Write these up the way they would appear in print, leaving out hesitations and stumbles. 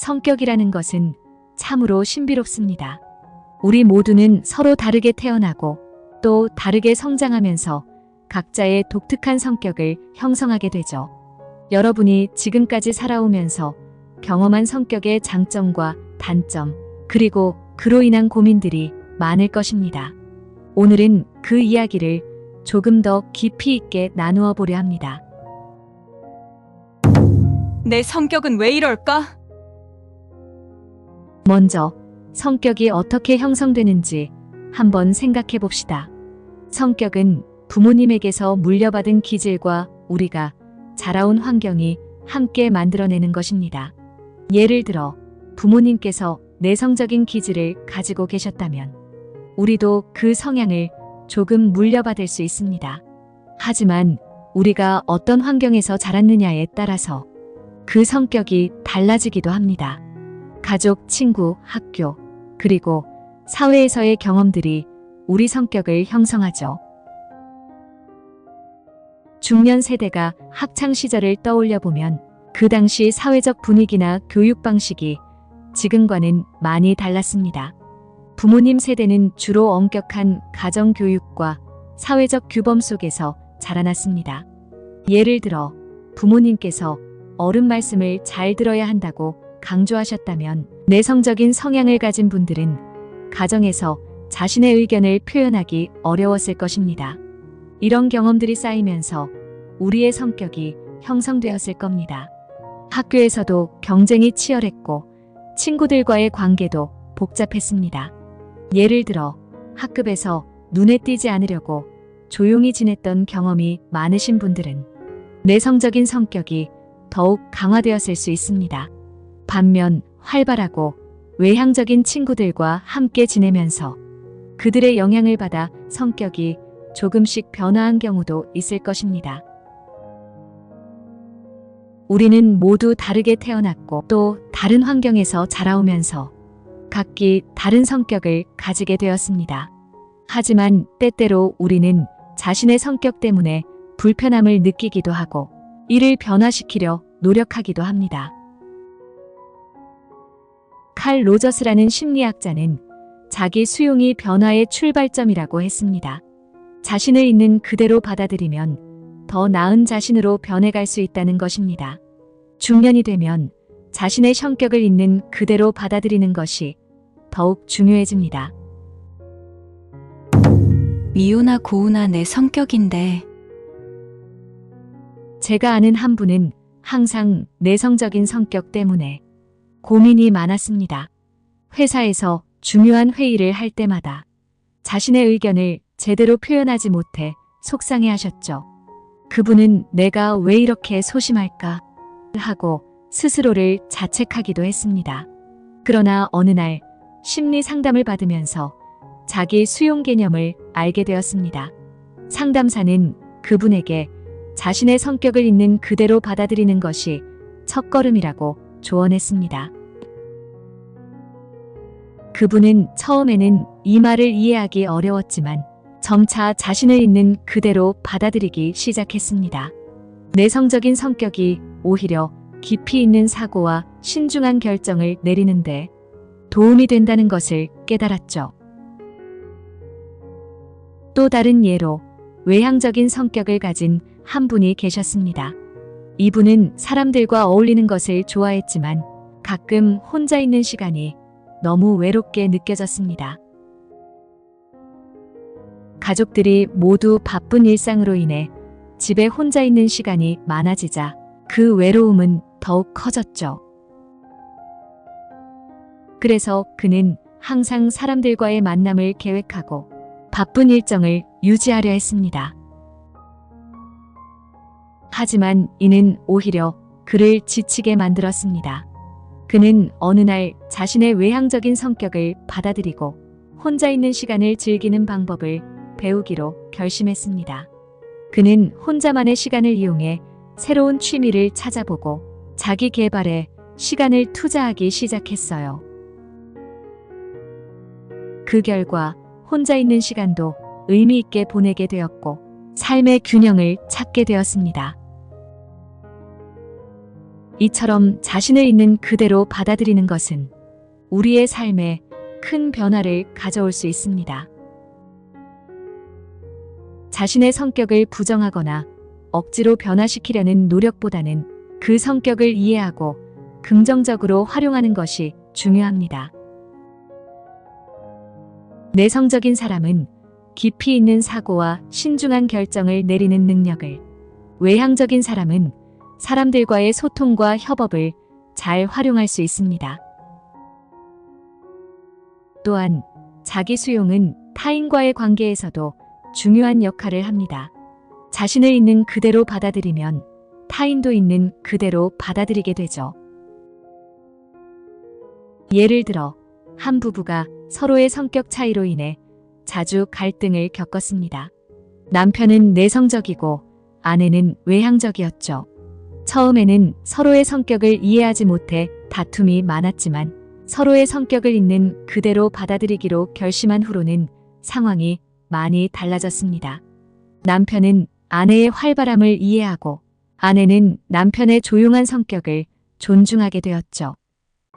성격이라는 것은 참으로 신비롭습니다. 우리 모두는 서로 다르게 태어나고 또 다르게 성장하면서 각자의 독특한 성격을 형성하게 되죠. 여러분이 지금까지 살아오면서 경험한 성격의 장점과 단점, 그리고 그로 인한 고민들이 많을 것입니다. 오늘은 그 이야기를 조금 더 깊이 있게 나누어 보려 합니다. 내 성격은 왜 이럴까? 먼저 성격이 어떻게 형성되는지 한번 생각해 봅시다. 성격은 부모님에게서 물려받은 기질과 우리가 자라온 환경이 함께 만들어내는 것입니다. 예를 들어 부모님께서 내성적인 기질을 가지고 계셨다면 우리도 그 성향을 조금 물려받을 수 있습니다. 하지만 우리가 어떤 환경에서 자랐느냐에 따라서 그 성격이 달라지기도 합니다. 가족, 친구, 학교, 그리고 사회에서의 경험들이 우리 성격을 형성하죠. 중년 세대가 학창 시절을 떠올려 보면 그 당시 사회적 분위기나 교육 방식이 지금과는 많이 달랐습니다. 부모님 세대는 주로 엄격한 가정 교육과 사회적 규범 속에서 자라났습니다. 예를 들어 부모님께서 어른 말씀을 잘 들어야 한다고 강조하셨다면 내성적인 성향을 가진 분들은 가정에서 자신의 의견을 표현하기 어려웠을 것입니다. 이런 경험들이 쌓이면서 우리의 성격이 형성되었을 겁니다. 학교에서도 경쟁이 치열했고 친구들과의 관계도 복잡했습니다. 예를 들어 학급에서 눈에 띄지 않으려고 조용히 지냈던 경험이 많으신 분들은 내성적인 성격이 더욱 강화되었을 수 있습니다. 반면 활발하고 외향적인 친구들과 함께 지내면서 그들의 영향을 받아 성격이 조금씩 변화한 경우도 있을 것입니다. 우리는 모두 다르게 태어났고 또 다른 환경에서 자라오면서 각기 다른 성격을 가지게 되었습니다. 하지만 때때로 우리는 자신의 성격 때문에 불편함을 느끼기도 하고 이를 변화시키려 노력하기도 합니다. 칼 로저스라는 심리학자는 자기 수용이 변화의 출발점이라고 했습니다. 자신을 있는 그대로 받아들이면 더 나은 자신으로 변해갈 수 있다는 것입니다. 중년이 되면 자신의 성격을 있는 그대로 받아들이는 것이 더욱 중요해집니다. 미우나 고우나 내 성격인데. 제가 아는 한 분은 항상 내성적인 성격 때문에 고민이 많았습니다. 회사에서 중요한 회의를 할 때마다 자신의 의견을 제대로 표현하지 못해 속상해 하셨죠. 그분은 내가 왜 이렇게 소심할까 하고 스스로를 자책하기도 했습니다. 그러나 어느 날 심리 상담을 받으면서 자기 수용 개념을 알게 되었습니다. 상담사는 그분에게 자신의 성격을 있는 그대로 받아들이는 것이 첫걸음이라고 조언했습니다. 그분은 처음에는 이 말을 이해하기 어려웠지만 점차 자신을 있는 그대로 받아들이기 시작했습니다. 내성적인 성격이 오히려 깊이 있는 사고와 신중한 결정을 내리는데 도움이 된다는 것을 깨달았죠. 또 다른 예로 외향적인 성격을 가진 한 분이 계셨습니다. 이분은 사람들과 어울리는 것을 좋아했지만 가끔 혼자 있는 시간이 너무 외롭게 느껴졌습니다. 가족들이 모두 바쁜 일상으로 인해 집에 혼자 있는 시간이 많아지자 그 외로움은 더욱 커졌죠. 그래서 그는 항상 사람들과의 만남을 계획하고 바쁜 일정을 유지하려 했습니다. 하지만 이는 오히려 그를 지치게 만들었습니다. 그는 어느 날 자신의 외향적인 성격을 받아들이고 혼자 있는 시간을 즐기는 방법을 배우기로 결심했습니다. 그는 혼자만의 시간을 이용해 새로운 취미를 찾아보고 자기 개발에 시간을 투자하기 시작했어요. 그 결과 혼자 있는 시간도 의미 있게 보내게 되었고 삶의 균형을 찾게 되었습니다. 이처럼 자신을 있는 그대로 받아들이는 것은 우리의 삶에 큰 변화를 가져올 수 있습니다. 자신의 성격을 부정하거나 억지로 변화시키려는 노력보다는 그 성격을 이해하고 긍정적으로 활용하는 것이 중요합니다. 내성적인 사람은 깊이 있는 사고와 신중한 결정을 내리는 능력을, 외향적인 사람은 사람들과의 소통과 협업을 잘 활용할 수 있습니다. 또한 자기 수용은 타인과의 관계에서도 중요한 역할을 합니다. 자신을 있는 그대로 받아들이면 타인도 있는 그대로 받아들이게 되죠. 예를 들어 한 부부가 서로의 성격 차이로 인해 자주 갈등을 겪었습니다. 남편은 내성적이고 아내는 외향적이었죠. 처음에는 서로의 성격을 이해하지 못해 다툼이 많았지만 서로의 성격을 있는 그대로 받아들이기로 결심한 후로는 상황이 많이 달라졌습니다. 남편은 아내의 활발함을 이해하고 아내는 남편의 조용한 성격을 존중하게 되었죠.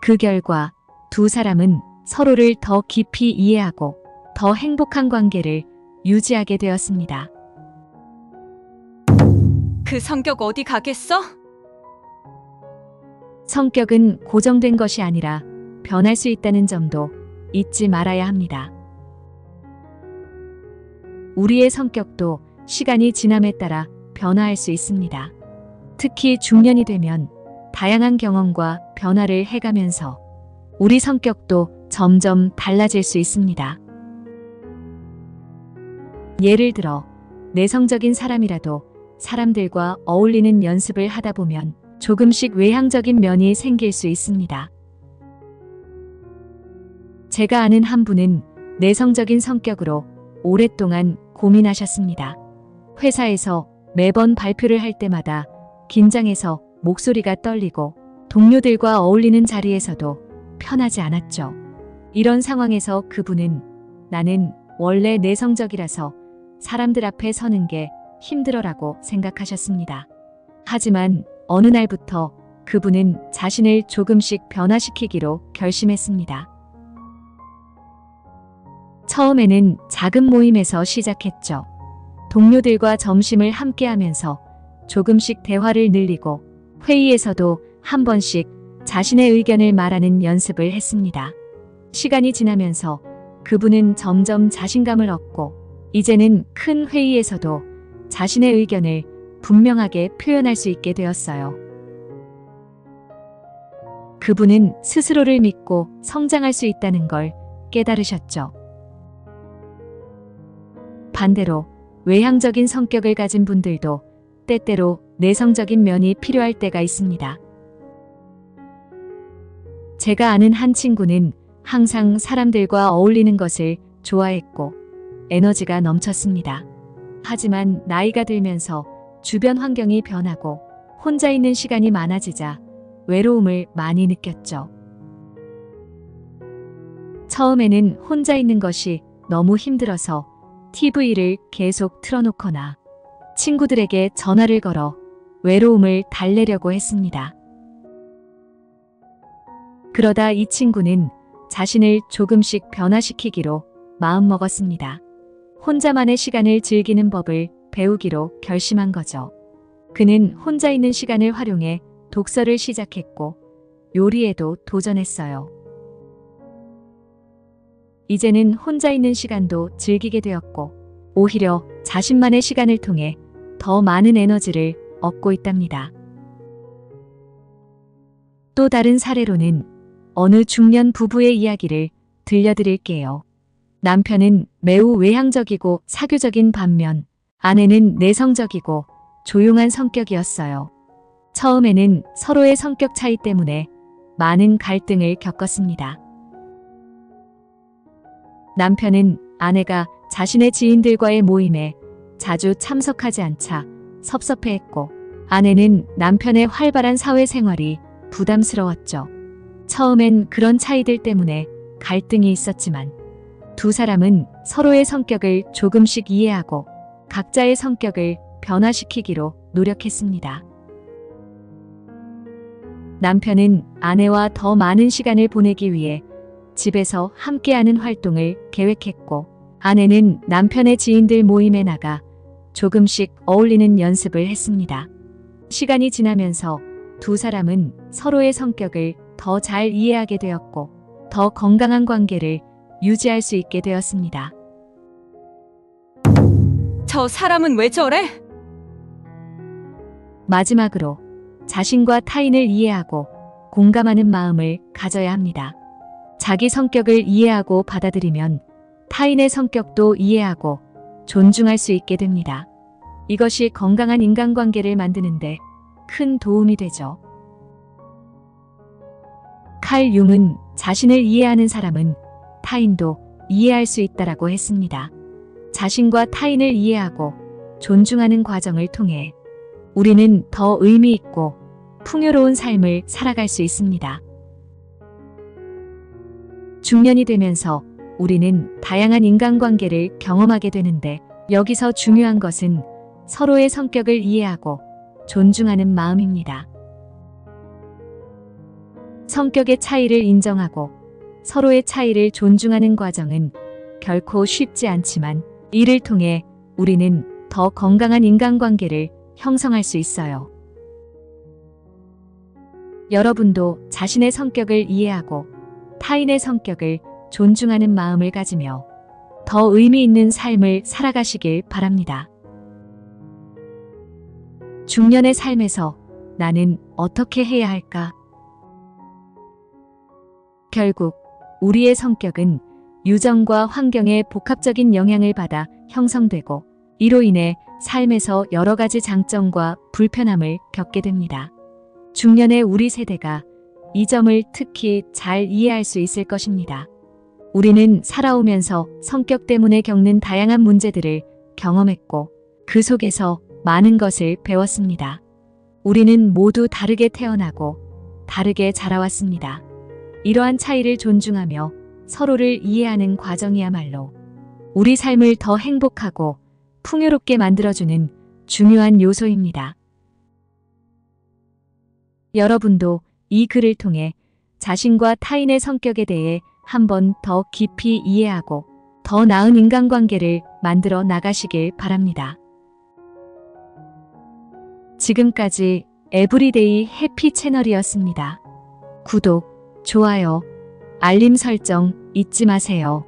그 결과 두 사람은 서로를 더 깊이 이해하고 더 행복한 관계를 유지하게 되었습니다. 그 성격 어디 가겠어? 성격은 고정된 것이 아니라 변할 수 있다는 점도 잊지 말아야 합니다. 우리의 성격도 시간이 지남에 따라 변화할 수 있습니다. 특히 중년이 되면 다양한 경험과 변화를 해가면서 우리 성격도 점점 달라질 수 있습니다. 예를 들어 내성적인 사람이라도 사람들과 어울리는 연습을 하다 보면 조금씩 외향적인 면이 생길 수 있습니다. 제가 아는 한 분은 내성적인 성격으로 오랫동안 고민하셨습니다. 회사에서 매번 발표를 할 때마다 긴장해서 목소리가 떨리고 동료들과 어울리는 자리에서도 편하지 않았죠. 이런 상황에서 그분은 나는 원래 내성적이라서 사람들 앞에 서는 게 힘들어라고 생각하셨습니다. 하지만 어느 날부터 그분은 자신을 조금씩 변화시키기로 결심했습니다. 처음에는 작은 모임에서 시작했죠. 동료들과 점심을 함께 하면서 조금씩 대화를 늘리고 회의에서도 한 번씩 자신의 의견을 말하는 연습을 했습니다. 시간이 지나면서 그분은 점점 자신감을 얻고 이제는 큰 회의에서도 자신의 의견을 분명하게 표현할 수 있게 되었어요. 그분은 스스로를 믿고 성장할 수 있다는 걸 깨달으셨죠. 반대로 외향적인 성격을 가진 분들도 때때로 내성적인 면이 필요할 때가 있습니다. 제가 아는 한 친구는 항상 사람들과 어울리는 것을 좋아했고 에너지가 넘쳤습니다. 하지만 나이가 들면서 주변 환경이 변하고 혼자 있는 시간이 많아지자 외로움을 많이 느꼈죠. 처음에는 혼자 있는 것이 너무 힘들어서 TV를 계속 틀어놓거나 친구들에게 전화를 걸어 외로움을 달래려고 했습니다. 그러다 이 친구는 자신을 조금씩 변화시키기로 마음먹었습니다. 혼자만의 시간을 즐기는 법을 배우기로 결심한 거죠. 그는 혼자 있는 시간을 활용해 독서를 시작했고 요리에도 도전했어요. 이제는 혼자 있는 시간도 즐기게 되었고 오히려 자신만의 시간을 통해 더 많은 에너지를 얻고 있답니다. 또 다른 사례로는 어느 중년 부부의 이야기를 들려드릴게요. 남편은 매우 외향적이고 사교적인 반면 아내는 내성적이고 조용한 성격이었어요. 처음에는 서로의 성격 차이 때문에 많은 갈등을 겪었습니다. 남편은 아내가 자신의 지인들과의 모임에 자주 참석하지 않자 섭섭해했고 아내는 남편의 활발한 사회생활이 부담스러웠죠. 처음엔 그런 차이들 때문에 갈등이 있었지만 두 사람은 서로의 성격을 조금씩 이해하고 각자의 성격을 변화시키기로 노력했습니다. 남편은 아내와 더 많은 시간을 보내기 위해 집에서 함께하는 활동을 계획했고, 아내는 남편의 지인들 모임에 나가 조금씩 어울리는 연습을 했습니다. 시간이 지나면서 두 사람은 서로의 성격을 더 잘 이해하게 되었고, 더 건강한 관계를 유지할 수 있게 되었습니다. 저 사람은 왜 저래? 마지막으로 자신과 타인을 이해하고 공감하는 마음을 가져야 합니다. 자기 성격을 이해하고 받아들이면 타인의 성격도 이해하고 존중할 수 있게 됩니다. 이것이 건강한 인간관계를 만드는데 큰 도움이 되죠. 칼 융은 자신을 이해하는 사람은 타인도 이해할 수 있다라고 했습니다. 자신과 타인을 이해하고 존중하는 과정을 통해 우리는 더 의미 있고 풍요로운 삶을 살아갈 수 있습니다. 중년이 되면서 우리는 다양한 인간관계를 경험하게 되는데, 여기서 중요한 것은 서로의 성격을 이해하고 존중하는 마음입니다. 성격의 차이를 인정하고 서로의 차이를 존중하는 과정은 결코 쉽지 않지만, 이를 통해 우리는 더 건강한 인간관계를 형성할 수 있어요. 여러분도 자신의 성격을 이해하고 타인의 성격을 존중하는 마음을 가지며 더 의미 있는 삶을 살아가시길 바랍니다. 중년의 삶에서 나는 어떻게 해야 할까? 결국 우리의 성격은 유전과 환경의 복합적인 영향을 받아 형성되고, 이로 인해 삶에서 여러 가지 장점과 불편함을 겪게 됩니다. 중년의 우리 세대가 이 점을 특히 잘 이해할 수 있을 것입니다. 우리는 살아오면서 성격 때문에 겪는 다양한 문제들을 경험했고, 그 속에서 많은 것을 배웠습니다. 우리는 모두 다르게 태어나고 다르게 자라왔습니다. 이러한 차이를 존중하며 서로를 이해하는 과정이야말로 우리 삶을 더 행복하고 풍요롭게 만들어주는 중요한 요소입니다. 여러분도 이 글을 통해 자신과 타인의 성격에 대해 한 번 더 깊이 이해하고 더 나은 인간관계를 만들어 나가시길 바랍니다. 지금까지 에브리데이 해피 채널이었습니다. 구독, 좋아요, 알림 설정 잊지 마세요.